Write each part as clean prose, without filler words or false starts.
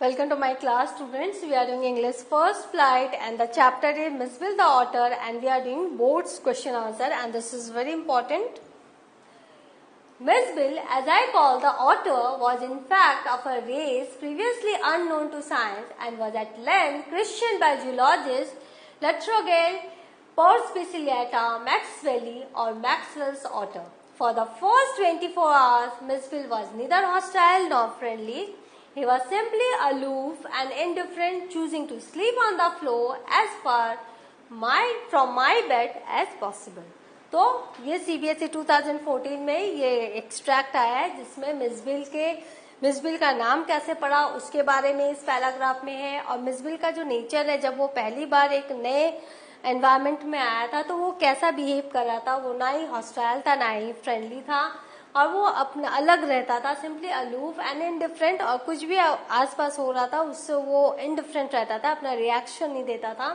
Welcome to my class, students. We are doing English first flight and the chapter is Miss Will the author, and we are doing board's question answer, and this is very important. Miss Will, as I call the author, was in fact of a race previously unknown to science and was at length questioned by geologists Latrogal, Perspicillata, Maxwelli or Maxwell's otter. For the first 24 hours, Miss Will was neither hostile nor friendly. He was simply aloof and indifferent, choosing to sleep on the floor as far from my bed as possible. तो ये CBSE 2014 में ये extract आया है जिसमें miss will का नाम कैसे पड़ा उसके बारे में इस पैराग्राफ में है, और मिस विल का जो नेचर है, जब वो पहली बार एक नए एनवायरनमेंट में आया था तो वो कैसा बिहेव कर रहा था. वो ना ही हॉस्टाइल था ना ही फ्रेंडली था, और वो अपना अलग रहता था, सिंपली अलूफ एंड इनडिफरेंट, और कुछ भी आसपास हो रहा था उससे वो इनडिफरेंट रहता था, अपना रिएक्शन नहीं देता था.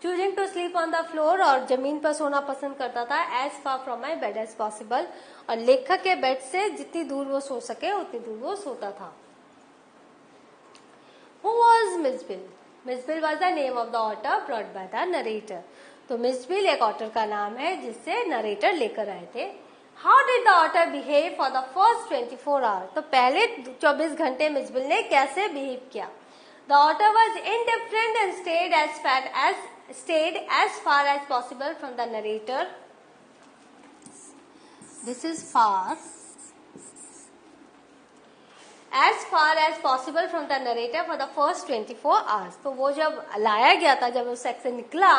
Choosing to sleep on the floor, और जमीन पर सोना पसंद करता था. As far from my bed as possible, और लेखक के बेड से जितनी दूर वो सो सके उतनी दूर वो सोता था. Who was Miss Will? Miss Will was the name of the author brought by the narrator. तो मिस विल एक ऑटर का नाम है जिससे नरेटर लेकर आए थे. How did the otter behave for the first 24 hours? तो पहले 24 घंटे मिस विल ने कैसे बिहेव किया? The otter was indifferent and stayed as far as possible from the narrator. This is as far as possible from the narrator for the first 24 hours. तो वो जब लाया गया था, जब वो सेक्स से निकला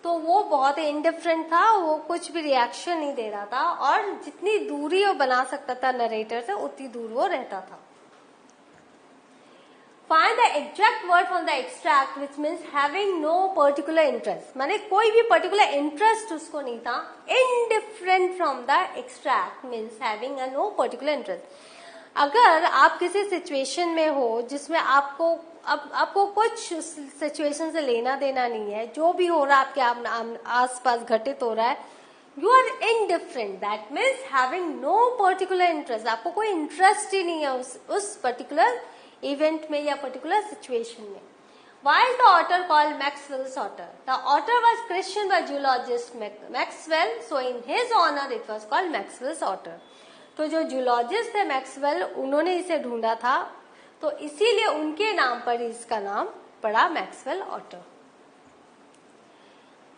तो वो बहुत ही इंडिफरेंट था, वो कुछ भी रिएक्शन नहीं दे रहा था, और जितनी दूरी वो बना सकता था नरेटर से उतनी दूर वो रहता था. Find the exact word from the extract which means having no particular interest. माने कोई भी particular interest उसको नहीं था. Indifferent from the extract means having a no particular interest. अगर आप किसी सिचुएशन में हो जिसमें आपको कुछ सिचुएशन से लेना देना नहीं है, जो भी हो रहा है आपके आसपास घटित हो रहा है, you are indifferent. That means having no particular interest. आपको कोई इंटरेस्ट ही नहीं है उस पर्टिकुलर इवेंट में या पर्टिकुलर सिचुएशन में. Why is the author called Maxwell's otter? The otter was christened by geologist Maxwell, so in his honor it was called Maxwell's otter. तो जो जूलॉजिस्ट थे मैक्सवेल, उन्होंने इसे ढूंढा था, तो इसीलिए उनके नाम पर इसका नाम पड़ा Maxwell otter.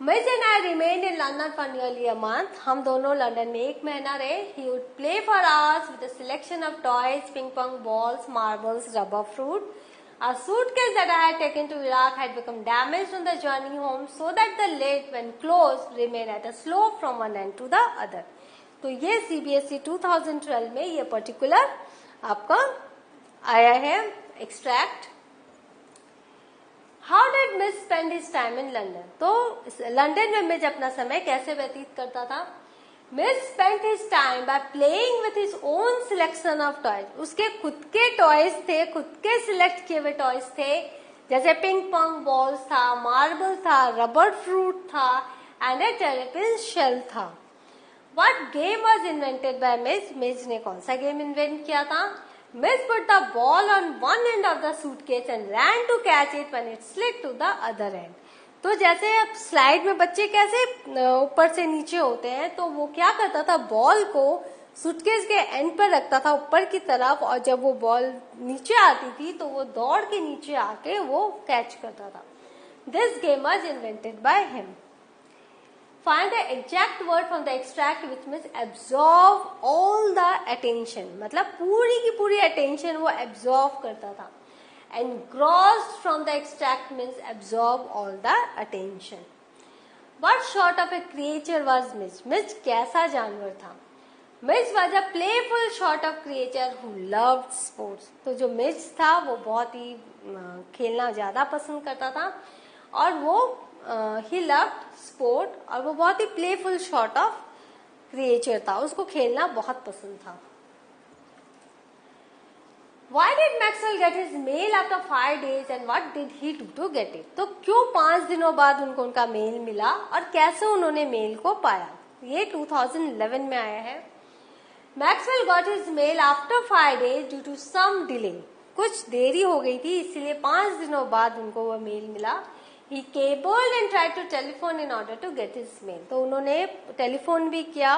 Mij and I remained in London for nearly a month. हम दोनों लंदन में 1 महीना रहे. He would play for hours with a selection of toys, ping pong balls, marbles, rubber fruit. A suitcase that I had taken to Iraq had become damaged on the journey home, so that the lid, when closed, remained at a slope from one end to the other. तो ये CBSE 2012 में ये particular आपका आया है extract. How did miss spend his time in London? तो London में miss अपना समय कैसे व्यतीत करता था? Miss spend his time by playing with his own selection of toys. उसके खुद के टॉयज थे, खुद के सिलेक्ट किए हुए टॉयज थे, जैसे पिंग पोंग बॉल्स था, मार्बल था, रबर फ्रूट था एंड ए टेरेपिन शेल था. What game was invented by Miss? Miss ने कौन सा गेम इन्वेंट किया था? Miss put the ball on one end of the suitcase and ran to catch it when it slid to the other end. तो जैसे अब slide में बच्चे कैसे ऊपर से नीचे होते हैं, तो वो क्या करता था, बॉल को सूटकेस के एंड पर रखता था ऊपर की तरफ, और जब वो बॉल नीचे आती थी तो वो दौड़ के नीचे आके वो कैच करता था. This game was invented by him. Find the exact word from the extract which means absorb all the attention. मतलब पूरी की पूरी attention वो absorb करता था. Engrossed from the extract means absorb all the attention. What sort of a creature was Miss? Miss कैसा जानवर था? Miss was a playful sort of creature who loved sports. तो जो Miss था वो बहुत ही खेलना ज्यादा पसंद करता था, और वो he loved sport, और वो बहुत ही प्लेफुल सॉर्ट ऑफ क्रिएचर था, उसको खेलना बहुत पसंद था. Why did Maxwell get his mail after 5 days and what did he do to get it? तो क्यों 5 दिनों बाद उनको उनका मेल मिला और कैसे उन्होंने मेल को पाया? ये 2011 में आया है. Maxwell got his mail after 5 days due to some delay. कुछ देरी हो गई थी, इसीलिए 5 दिनों बाद उनको वो मेल मिला। He cabled and tried to telephone in order to get his mail. तो उन्होंने टेलीफोन भी किया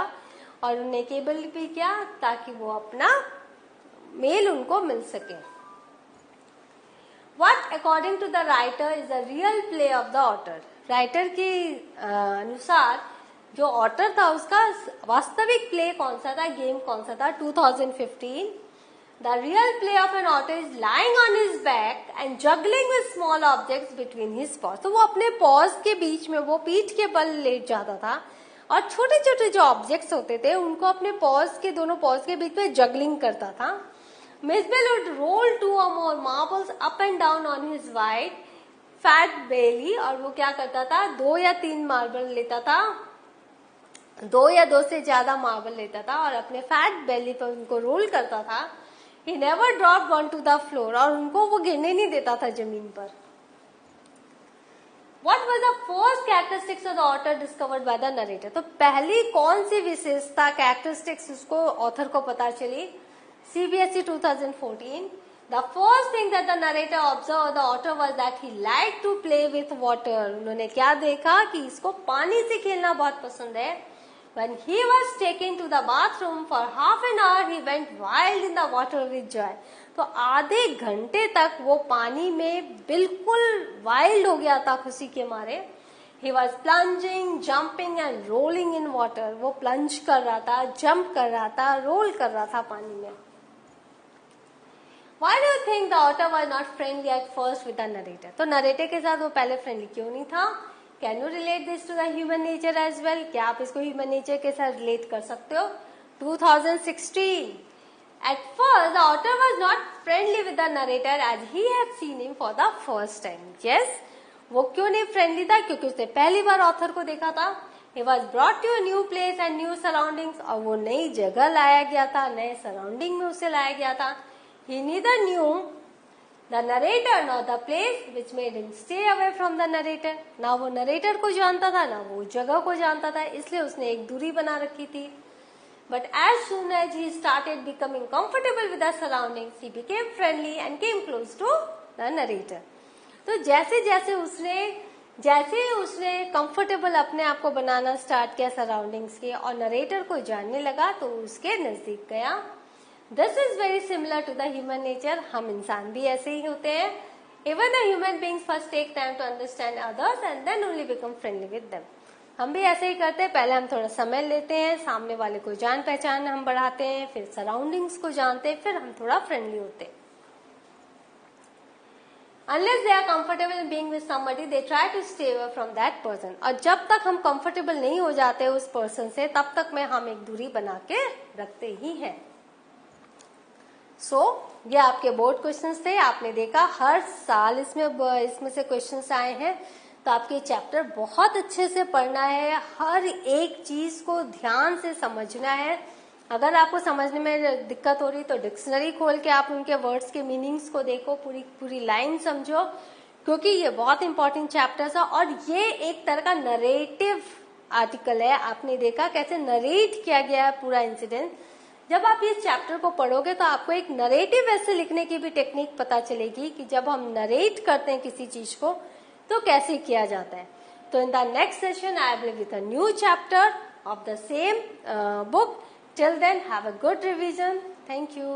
और उन्हें केबल भी किया ताकि वो अपना मेल उनको मिल सके। What according to the writer is the real play of the author? Writer के अनुसार जो ऑटर था उसका वास्तविक प्ले कौन सा था, गेम कौन सा था? 2015. The real play of an author is lying on his back and juggling with small objects between his paws. तो वो अपने पॉज के बीच में, वो पीठ के बल लेट जाता था और छोटे छोटे जो ऑब्जेक्ट्स होते थे उनको अपने पॉज के, दोनों पॉज के बीच में जगलिंग करता था। Misbel would roll 2 or more marbles up and down on his wide fat belly, और वो क्या करता था, 2 या 3 मार्बल लेता था, 2 या 2 से ज्यादा मार्बल लेता था और अपने फैट बेली पर उनको रोल करता था। He never dropped one to the floor, और उनको वो गिरने नहीं देता था जमीन पर। What was the first characteristics of the author discovered by the narrator? तो पहली कौन सी विशेषता, कैरेक्टरिस्टिक्स उसको ऑथर को पता चली? CBSE 2014. The first thing that the narrator observed the author was that he liked to play with water. उन्होंने क्या देखा कि इसको पानी से खेलना बहुत पसंद है। When he was taken to the bathroom for half an hour, he went wild in the water with joy. तो आधे घंटे तक वो पानी में बिल्कुल वाइल्ड हो गया था खुशी के मारे। He was plunging, jumping and rolling in water. वो प्लंज कर रहा था, जंप कर रहा था, रोल कर रहा था पानी में। Why do you think the author was not friendly at first with the narrator? तो नरेटर के साथ वो पहले फ्रेंडली क्यों नहीं था? Can you relate this to the human nature as well? क्या आप इसको ह्यूमन नेचर के साथ रिलेट कर सकते हो? 2016. At first, the author was not friendly with the narrator as he had seen him for the first time. Yes, वो क्यों नहीं फ्रेंडली था? क्योंकि उसने पहली बार ऑथर को देखा था। He was brought to a new place and new surroundings, और वो नई जगह लाया गया था, नए सराउंडिंग में उसे लाया गया था। He neither knew the narrator nor the place which made him stay away from the narrator. ना वो नरेटर को जानता था, ना वो जगह को जानता था, इसलिए उसने एक दूरी बना रखी थी। But as soon as he started becoming comfortable with the surroundings, he became friendly and came close to the narrator. तो जैसे जैसे उसने कंफर्टेबल अपने आप को बनाना स्टार्ट किया सराउंडिंग्स के और नरेटर को जानने लगा तो उसके नजदीक गया। This is very similar to the human nature. हम इंसान भी ऐसे ही होते हैं। Even the human beings first take time to understand others and then only become friendly with them. हम भी ऐसे ही करते हैं, पहले हम थोड़ा समय लेते हैं, सामने वाले को जान पहचान हम बढ़ाते हैं, फिर सराउंडिंग्स को जानते हैं, फिर हम थोड़ा फ्रेंडली होते हैं। Unless they are comfortable in being with somebody, they try to stay away from that person. और जब तक हम कंफर्टेबल नहीं हो जाते उस पर्सन से, तब तक में हम एक दूरी बना के रखते ही हैं। ये आपके बोर्ड क्वेश्चंस थे। आपने देखा हर साल इसमें से क्वेश्चंस आए हैं, तो आपके चैप्टर बहुत अच्छे से पढ़ना है, हर एक चीज को ध्यान से समझना है। अगर आपको समझने में दिक्कत हो रही तो डिक्शनरी खोल के आप उनके वर्ड्स के मीनिंग्स को देखो, पूरी लाइन समझो, क्योंकि ये बहुत इंपॉर्टेंट चैप्टर्स है और ये एक तरह का नरेटिव आर्टिकल है। आपने देखा कैसे नरेट किया गया है पूरा इंसिडेंट। जब आप इस चैप्टर को पढ़ोगे तो आपको एक नरेटिव ऐसे लिखने की भी टेक्निक पता चलेगी कि जब हम नरेट करते हैं किसी चीज को तो कैसे किया जाता है। तो in the next session I will with a new chapter of the same book. Till then, have a good revision. Thank you.